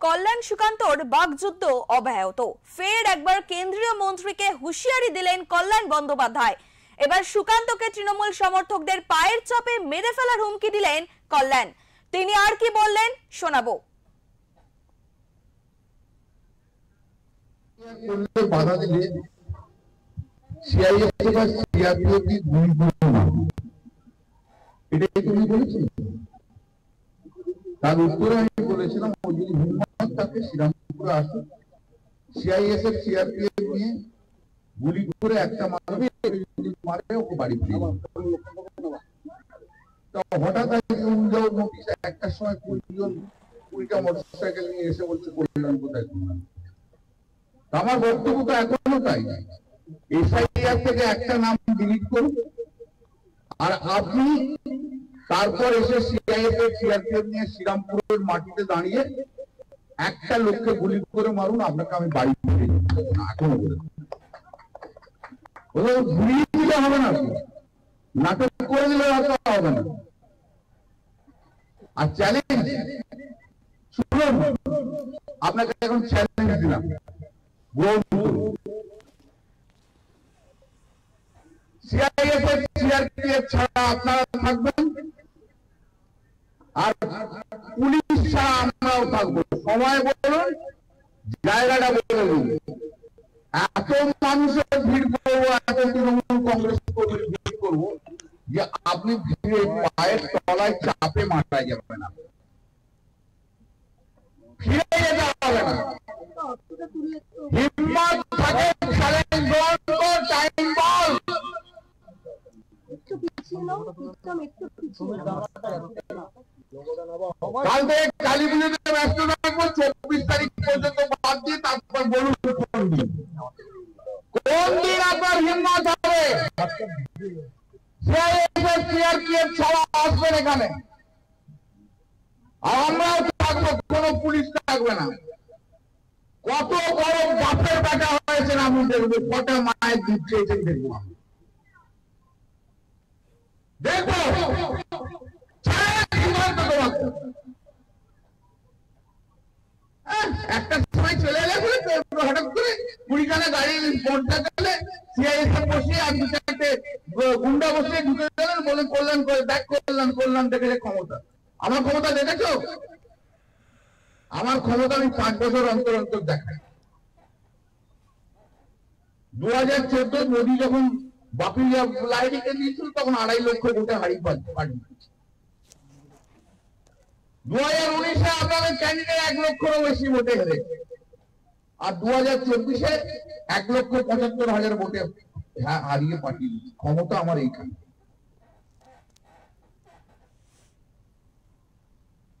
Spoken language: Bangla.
কল্যাণ সুকান্তর বাকযুদ্ধ অব্যাহত। ফের একবার কেন্দ্রীয় মন্ত্রীকে হুঁশিয়ারি দিলেন কল্যাণ বন্দ্যোপাধ্যায়। এবার সুকান্তকে তৃণমূল সমর্থকদের পায়ের চাপে মেরে ফেলার হুমকি দিলেন কল্যাণ। তিনি আর কি বললেন শোনাবো। বাধা দিলে সিআইএসএফ বা সিআরপিএফ কি গুলি করবে না, এটাই তুমি বলেছিলে। তার উত্তরে আমি বলেছিলাম ও যদি হিম্মত থাকে শ্রীরামপুরে আসে, সিআইএসএফ সিআরপিএফ নিয়ে গুলি করে একটা মারবে, যদি মারে ওকে বাড়ি ফিরে যাবে। তো হঠাৎ নোটিশ একটার সময় 20টা মোটরসাইকেল নিয়ে এসে বলছে কল্যাণ কোথায় কল্যাণ। আমার বক্তব্য তো এখনো তাই, এসআইআর থেকে একটা নাম ডিলিট করুন আর আপনি তারপর এসে সিআইএসএফ সিআরপিএফ নিয়ে শ্রীরামপুরের মাটিতে দাঁড়িয়ে একটা লোককে গুলি করে মারুন, আপনাকে আমি বাড়ি ফিরে এখনো বলে ঘুরিয়ে দিলে হবে না, নাটক করে দিলে হবে না। আর চ্যালেঞ্জ শুনুন, আপনাকে এখন চ্যালেঞ্জ দিলাম, সিআইএসএফ সিআরপিএফ ছাড়া আপনারা থাকবেন আর পুলিশ ছাড়া আমরাও থাকবো। সময় বলুন, জায়গাটা বলুন, এত মানুষের ভিড় করবো, এত তৃণমূল কংগ্রেস কর্মীর ভিড় করবো যে আপনি ভিড়ে পায়ের তলায় চাপে মারা যাবে না, ফিরে যেতে হবে না। হিম্মত থাকে চ্যালেঞ্জ গ্রহণ কর, টাইম বল। কাল থেকে কালী পুজোতে ব্যস্ত থাকবো, 24 তারিখ পর্যন্ত বাদ দিয়ে তারপর বলুন কোন দিন আপনার হিম্মত হবে সিআরপিএফ ছাড়া আসবেন এখানে। আর আমরাও থাকবো, কোন পুলিশ থাকবে না। কত বড় বাপের বেটা হয়েছেন আমি দেখবো, কটা মায়ের দুধ চেয়েছেন দেখবো, দেখবো একটা সময় চলে এলে হঠাৎ করে 20খানা গাড়ি পৌঁছা গেলে সিআইএসএফ বসিয়ে আর 2-4টে গুন্ডা বসিয়ে ঢুকে গেলেন, বলে কল্যাণ করে দেখ, কল্যাণ দেখেছে ক্ষমতা। আমার ক্ষমতা দেখেছো? আমার ক্ষমতা আমি 5 বছর অন্তর অন্তর দেখাই। 2014 মোদী যখন বাপিয়া লাইডিকে দিয়েছিল তখন 2.5 লক্ষ ভোটে হারিয়ে পার্টি। 2019-এ আপনাদের ক্যান্ডিডেট 1 লক্ষেরও বেশি ভোটে হেরে, আর 2024-এ 1,75,000 ভোটে হারিয়ে পাঠিয়ে দিচ্ছে। ক্ষমতা আমার এইখানে।